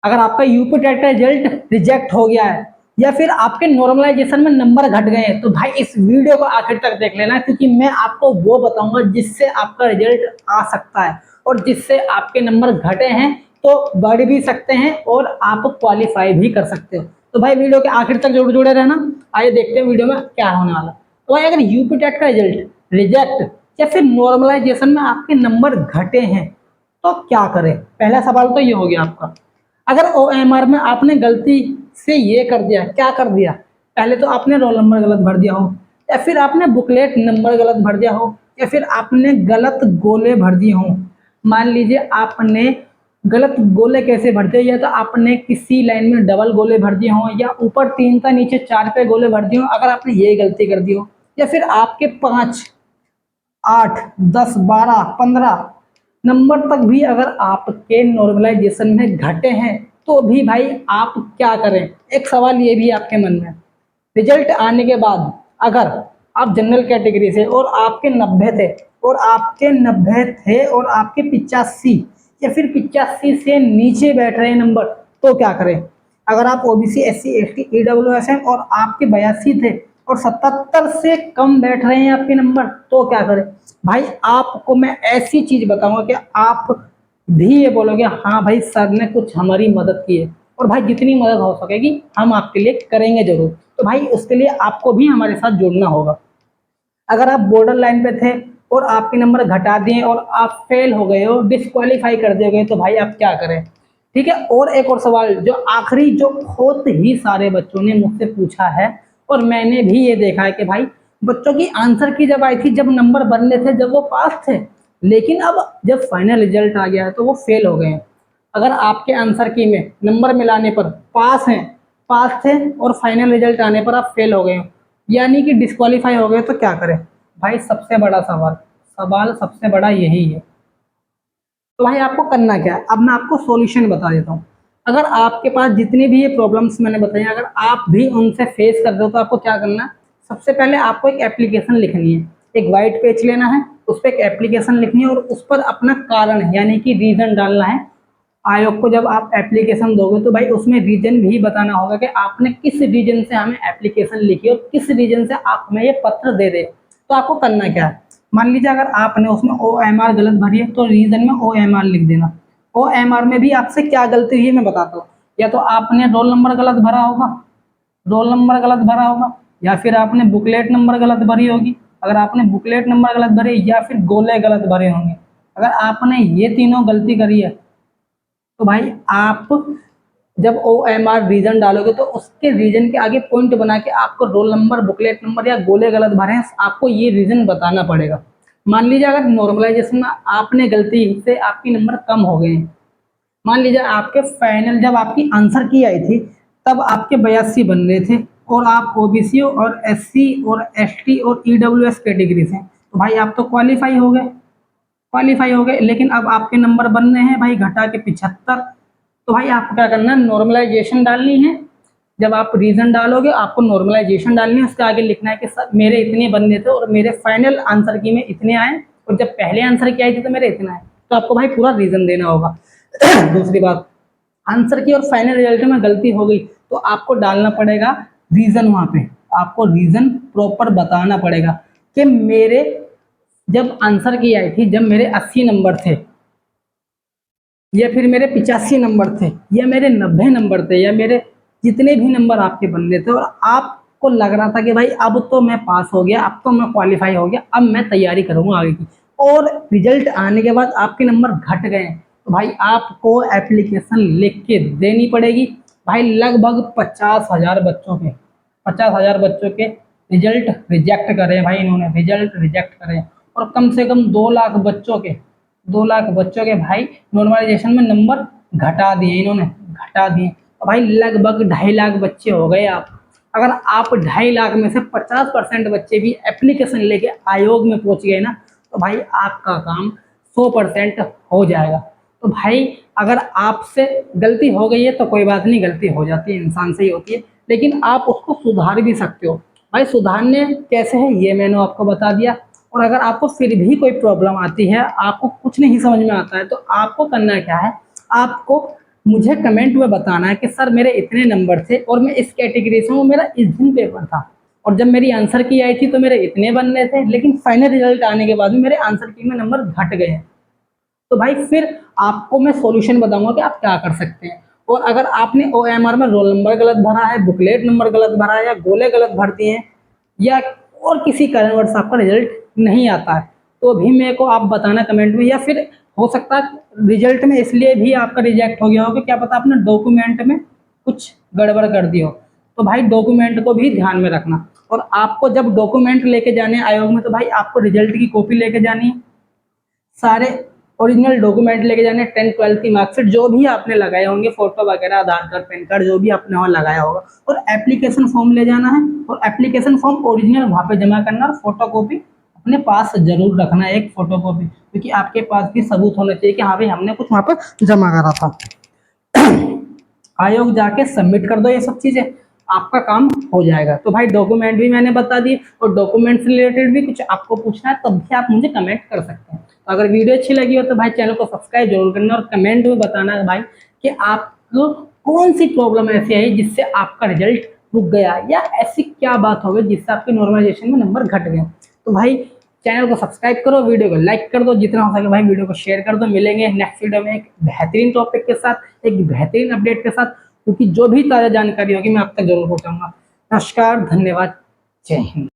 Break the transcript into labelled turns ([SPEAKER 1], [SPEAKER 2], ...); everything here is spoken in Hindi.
[SPEAKER 1] अगर आपका यूपी टेट का रिजल्ट रिजेक्ट हो गया है या फिर आपके नॉर्मलाइजेशन में नंबर घट गए हैं, तो भाई इस वीडियो को आखिर तक देख लेना, क्योंकि मैं आपको वो बताऊंगा जिससे आपका रिजल्ट आ सकता है और जिससे आपके नंबर घटे हैं तो बढ़ भी सकते हैं और आप क्वालिफाई भी कर सकते हो। तो भाई वीडियो के आखिर तक जुड़े रहना। आइए देखते हैं वीडियो में क्या होने वाला। तो भाई अगर यूपी टेट का रिजल्ट रिजेक्ट या फिर नॉर्मलाइजेशन में आपके नंबर घटे हैं तो क्या करें। पहला सवाल तो ये हो गया आपका। अगर ओएमआर में आपने गलती से ये कर दिया, क्या कर दिया, पहले तो आपने रोल नंबर गलत भर दिया हो, या फिर आपने बुकलेट नंबर गलत भर दिया हो, या फिर आपने गलत गोले भर दिए हो। मान लीजिए आपने गलत गोले कैसे भर दिए, या तो आपने किसी लाइन में डबल गोले भर दिए हो, या ऊपर 3 था नीचे 4 पे गोले भर दिए हो। अगर आपने ये गलती कर दी हो, या फिर आपके 5, 8, 10, 12, 15 नंबर तक भी अगर आपके नॉर्मलाइजेशन में घटे हैं तो भी भाई आप क्या करें। एक सवाल ये भी है आपके मन में, रिजल्ट आने के बाद अगर आप जनरल कैटेगरी से और आपके 90 थे और आपके 85 या फिर 85 से नीचे बैठ रहे नंबर, तो क्या करें। अगर आप ओबीसी, एससी, एसटी, ईडब्ल्यूएस हैं और आपके 82 थे और 77 से कम बैठ रहे हैं आपके नंबर, तो क्या करें। भाई आपको मैं ऐसी चीज बताऊंगा कि आप भी ये बोलोगे हाँ भाई सर ने कुछ हमारी मदद की है, और भाई जितनी मदद हो सकेगी हम आपके लिए करेंगे जरूर। तो भाई उसके लिए आपको भी हमारे साथ जुड़ना होगा। अगर आप बॉर्डर लाइन पे थे और आपके नंबर घटा दिए और आप फेल हो गए हो, डिस्क्वालीफाई कर दिए गए, तो भाई आप क्या करें। ठीक है। और एक और सवाल जो आखिरी, जो बहुत ही सारे बच्चों ने मुझसे पूछा है और मैंने भी ये देखा है कि भाई बच्चों की आंसर की जब आई थी, जब नंबर बनने थे, जब वो पास थे, लेकिन अब जब फाइनल रिजल्ट आ गया है तो वो फेल हो गए हैं। अगर आपके आंसर की में नंबर मिलाने पर पास थे और फाइनल रिजल्ट आने पर आप फेल हो गए हो, यानी कि डिस्क्वालीफाई हो गए, तो क्या करें। भाई सबसे बड़ा सवाल सबसे बड़ा यही है। तो भाई आपको करना क्या है, अब मैं आपको सॉल्यूशन बता देता हूँ। अगर आपके पास जितनी भी ये प्रॉब्लम्स मैंने बताई, अगर आप भी उनसे फेस कर रहे हो, तो आपको क्या करना है। सबसे पहले आपको एक एप्लीकेशन लिखनी है, एक वाइट पेज लेना है, उस पर एक एप्लीकेशन लिखनी है और उस पर अपना कारण यानी कि रीजन डालना है। आयोग को जब आप एप्लीकेशन दोगे तो भाई उसमें रीजन भी बताना होगा कि आपने किस रीजन से हमें एप्लीकेशन लिखी और किस रीजन से आप हमें ये पत्र दे रहे। तो आपको करना क्या है, मान लीजिए अगर आपने उसमें OMR गलत भरी है तो रीजन में OMR लिख देना। OMR में भी आपसे क्या गलती हुई है मैं बताता हूँ। या तो आपने रोल नंबर गलत भरा होगा, या फिर आपने बुकलेट नंबर गलत भरी होगी, अगर आपने बुकलेट नंबर गलत भरे, या फिर गोले गलत भरे होंगे। अगर आपने ये तीनों गलती करी है तो भाई आप जब OMR रीजन डालोगे तो उसके रीजन के आगे पॉइंट बना के आपको रोल नंबर, बुकलेट नंबर या गोले गलत भरे हैं, आपको ये रीजन बताना पड़ेगा। मान लीजिए अगर नॉर्मलाइजेशन में आपने गलती से आपकी नंबर कम हो गए हैं, मान लीजिए आपके फाइनल जब आपकी आंसर की आई थी तब आपके 82 बन रहे थे और आप ओबीसी और एससी और एसटी और ईडब्ल्यूएस कैटेगरी से, तो भाई आप तो क्वालिफाई हो गए, लेकिन अब आपके नंबर बनने हैं भाई घटा के 75। तो भाई आपको क्या करना है, नॉर्मलाइजेशन डालनी है। जब आप रीजन डालोगे आपको नॉर्मलाइजेशन डालनी है, उसके आगे लिखना है कि सर मेरे इतने बनने थे और मेरे फाइनल आंसर की में इतने आए, और जब पहले आंसर की आई थी तो मेरे इतना आए। तो आपको भाई पूरा रीजन देना होगा। दूसरी बात, आंसर की और फाइनल रिजल्ट में गलती हो गई तो आपको डालना पड़ेगा रीजन, वहां पे आपको रीजन प्रॉपर बताना पड़ेगा कि मेरे जब आंसर की आई थी, जब मेरे 80 नंबर थे, या फिर मेरे 85 नंबर थे, या मेरे 90 नंबर थे, या मेरे जितने भी नंबर आपके बन रहे थे और आपको लग रहा था कि भाई अब तो मैं पास हो गया, अब तो मैं क्वालिफाई हो गया, अब मैं तैयारी करूंगा आगे की, और रिजल्ट आने के बाद आपके नंबर घट गए, तो भाई आपको एप्लीकेशन लिख के देनी पड़ेगी। भाई लगभग 50,000 बच्चों के रिजल्ट रिजेक्ट करें भाई, इन्होंने रिजल्ट रिजेक्ट करें, और कम से कम 2 लाख बच्चों के भाई नॉर्मलाइजेशन में नंबर घटा दिए, इन्होंने घटा दिए। तो भाई लगभग 2.5 लाख बच्चे हो गए आप। अगर आप 2.5 लाख में से 50% बच्चे भी एप्लीकेशन लेके आयोग में पहुंच गए ना, तो भाई आपका काम 100% हो जाएगा। तो भाई अगर आपसे गलती हो गई है तो कोई बात नहीं, गलती हो जाती है, इंसान से ही होती है, लेकिन आप उसको सुधार भी सकते हो। भाई सुधारने कैसे है ये मैंने आपको बता दिया। और अगर आपको फिर भी कोई प्रॉब्लम आती है, आपको कुछ नहीं समझ में आता है, तो आपको करना क्या है, आपको मुझे कमेंट में बताना है कि सर मेरे इतने नंबर थे और मैं इस कैटेगरी से हूँ, मेरा इस दिन पेपर था और जब मेरी आंसर की आई थी तो मेरे इतने बनने थे, लेकिन फाइनल रिजल्ट आने के बाद में मेरे आंसर की में नंबर घट गए हैं। तो भाई फिर आपको मैं सॉल्यूशन बताऊंगा कि आप क्या कर सकते हैं। और अगर आपने ओएमआर में रोल नंबर गलत भरा है, बुकलेट नंबर गलत भरा है, या गोले गलत भर दिए हैं, या और किसी कारणवश आपका रिजल्ट नहीं आता है, तो भी मेरे को आप बताना कमेंट में। या फिर हो सकता है रिजल्ट में इसलिए भी आपका रिजेक्ट हो गया हो कि क्या पता आपने डॉक्यूमेंट में कुछ गड़बड़ कर दी हो। तो भाई डॉक्यूमेंट को भी ध्यान में रखना। और आपको जब डॉक्यूमेंट लेके जाने आयोग में, तो भाई आपको रिजल्ट की कॉपी लेके जानी है, सारे ओरिजिनल डॉक्यूमेंट लेके जाने, 10th-12th की मार्कशीट जो भी आपने लगाए होंगे, फोटो वगैरह, आधार कार्ड, पैन कार्ड, जो भी आपने वहाँ लगाया होगा, और एप्लीकेशन फॉर्म ले जाना है। और एप्लीकेशन फॉर्म ओरिजिनल वहाँ पे जमा करना, और फोटो कॉपी अपने पास जरूर रखना है, एक फोटो कॉपी, क्योंकि आपके पास भी सबूत होना चाहिए कि हाँ भाई हमने कुछ वहाँ पर जमा करा था। आयोग जाके सबमिट कर दो ये सब चीज़ें, आपका काम हो जाएगा। तो भाई डॉक्यूमेंट भी मैंने बता दिए, और डॉक्यूमेंट से रिलेटेड भी कुछ आपको पूछना है तब भी आप मुझे कमेंट कर सकते हैं। तो अगर वीडियो अच्छी लगी हो तो भाई चैनल को सब्सक्राइब जरूर करना, और कमेंट में बताना है भाई कि आपको कौन सी प्रॉब्लम ऐसी आई जिससे आपका रिजल्ट रुक गया, या ऐसी क्या बात हो गई जिससे आपके नॉर्मलाइजेशन में नंबर घट गए। तो भाई चैनल को सब्सक्राइब करो, वीडियो को लाइक कर दो, जितना हो सके भाई वीडियो को शेयर कर दो। मिलेंगे नेक्स्ट वीडियो में एक बेहतरीन टॉपिक के साथ, एक बेहतरीन अपडेट के साथ, क्योंकि जो भी ताज़ा जानकारी होगी मैं आप तक जरूर पहुंचाऊंगा। नमस्कार, धन्यवाद, जय हिंद।